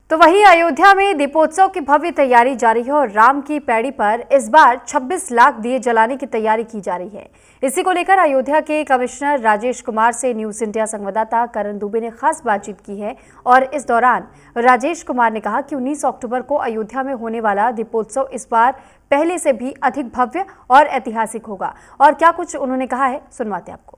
तो वहीं अयोध्या में दीपोत्सव की भव्य तैयारी जारी है और राम की पैड़ी पर इस बार 26 लाख दिए जलाने की तैयारी की जा रही है। इसी को लेकर अयोध्या के कमिश्नर राजेश कुमार से न्यूज इंडिया संवाददाता करण दुबे ने खास बातचीत की है और इस दौरान राजेश कुमार ने कहा कि 19 अक्टूबर को अयोध्या में होने वाला दीपोत्सव इस बार पहले से भी अधिक भव्य और ऐतिहासिक होगा। और क्या कुछ उन्होंने कहा है, सुनवाते आपको।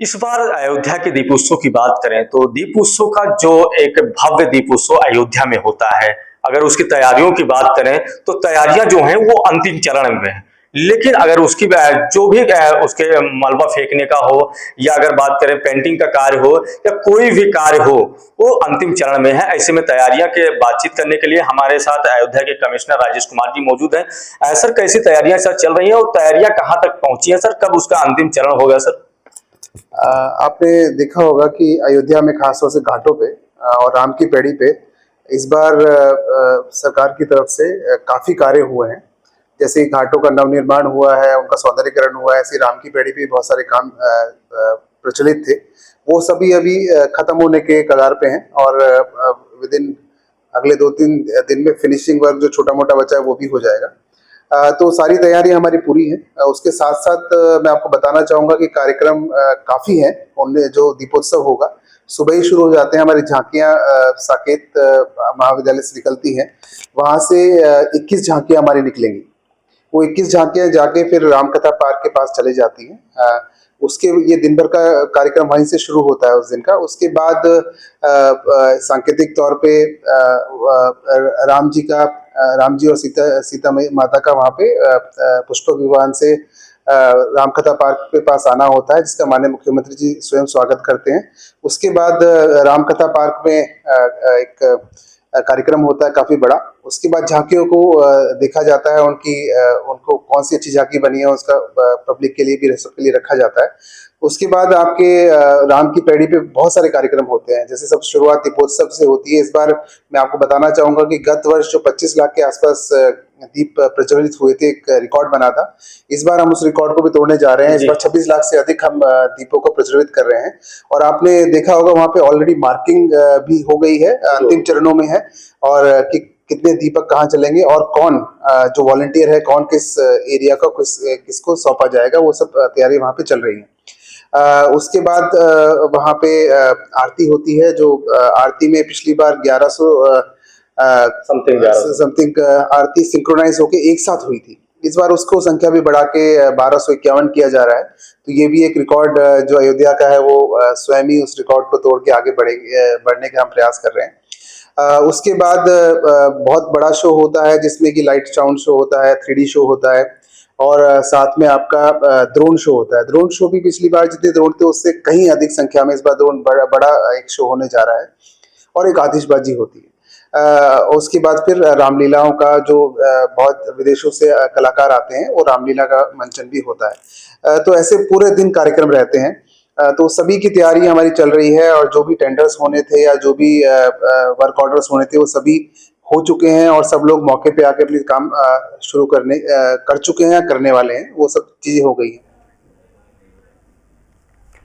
इस बार अयोध्या के दीपोत्सव की बात करें तो दीपोत्सव का जो एक भव्य दीपोत्सव अयोध्या में होता है, अगर उसकी तैयारियों की बात करें तो तैयारियां जो हैं वो अंतिम चरण में हैं। लेकिन अगर उसकी जो भी उसके मलबा फेंकने का हो या अगर बात करें पेंटिंग का कार्य हो या कोई भी कार्य हो, वो अंतिम चरण में है। ऐसे में तैयारियां के बातचीत करने के लिए हमारे साथ अयोध्या के कमिश्नर राजेश कुमार जी मौजूद हैं। सर, कैसी तैयारियां सर चल रही हैं और तैयारियां कहाँ तक पहुंची है सर? कब उसका अंतिम चरण होगा सर? आपने देखा होगा कि अयोध्या में खासतौर से घाटों पे और राम की पैड़ी पे इस बार सरकार की तरफ से काफी कार्य हुए हैं। जैसे घाटों का नवनिर्माण हुआ है, उनका सौंदर्यीकरण हुआ है, ऐसे राम की पैड़ी पे बहुत सारे काम प्रचलित थे। वो सभी अभी खत्म होने के कगार पे हैं और विद इन अगले 2-3 दिन में फिनिशिंग वर्क जो छोटा मोटा बचा है वो भी हो जाएगा। तो सारी तैयारी हमारी पूरी है। उसके साथ साथ मैं आपको बताना चाहूँगा कि कार्यक्रम काफ़ी हैं। उनमें जो दीपोत्सव होगा सुबह ही शुरू हो जाते हैं। हमारी झांकियाँ साकेत महाविद्यालय से निकलती हैं। वहाँ से 21 झांकियाँ हमारी निकलेंगी। वो 21 झांकियाँ जाके फिर रामकथा पार्क के पास चले जाती हैं। उसके ये दिन भर का कार्यक्रम वहीं से शुरू होता है उस दिन का। उसके बाद सांकेतिक तौर पे राम जी और सीता माता का वहाँ पे पुष्प विमान से रामकथा पार्क के पास आना होता है, जिसका माननीय मुख्यमंत्री जी स्वयं स्वागत करते हैं। उसके बाद रामकथा पार्क में एक कार्यक्रम होता है काफी बड़ा। उसके बाद झांकियों को देखा जाता है, उनको कौन सी अच्छी झांकी बनी है उसका पब्लिक के लिए भी सबके लिए रखा जाता है। उसके बाद आपके राम की पैड़ी पे बहुत सारे कार्यक्रम होते हैं। जैसे सब शुरुआत दीपोत्सव से होती है। इस बार मैं आपको बताना चाहूंगा कि गत वर्ष जो 25 लाख के आसपास दीप प्रज्वलित हुए थे, एक रिकॉर्ड बना था। इस बार हम उस रिकॉर्ड को भी तोड़ने जा रहे हैं। इस बार 26 लाख से अधिक हम दीपों को प्रज्वलित कर रहे हैं। और आपने देखा होगा वहां पे ऑलरेडी मार्किंग भी हो गई है, अंतिम चरणों में है। और कितने दीपक कहाँ चलेंगे और कौन जो वॉलंटियर है, कौन किस एरिया का किसको सौंपा जाएगा, वो सब तैयारी वहां पे चल रही है। उसके बाद वहाँ पे आरती होती है। जो आरती में पिछली बार 1100 समथिंग आरती सिंक्रोनाइज होके एक साथ हुई थी। इस बार उसको संख्या भी बढ़ा के 1251 किया जा रहा है। तो ये भी एक रिकॉर्ड जो अयोध्या का है, वो स्वयं ही उस रिकॉर्ड को तोड़ के आगे बढ़ने का हम प्रयास कर रहे हैं। उसके बाद बहुत बड़ा शो होता है जिसमें कि लाइट साउंड शो होता है, 3D शो होता है और साथ में आपका ड्रोन शो होता है। ड्रोन शो भी पिछली बार जितने ड्रोन थे उससे कहीं अधिक संख्या में इस बार ड्रोन बड़ा एक शो होने जा रहा है और एक आतिशबाजी होती है। उसके बाद फिर रामलीलाओं का जो बहुत विदेशों से कलाकार आते हैं, वो रामलीला का मंचन भी होता है। तो ऐसे पूरे दिन कार्यक्रम रहते हैं। तो सभी की तैयारी हमारी चल रही है और जो भी टेंडर्स होने थे या जो भी वर्क ऑर्डर्स होने थे वो सभी हो चुके हैं और सब लोग मौके पे आके अपने काम शुरू कर चुके हैं या करने वाले हैं। वो सब चीजें हो गई हैं।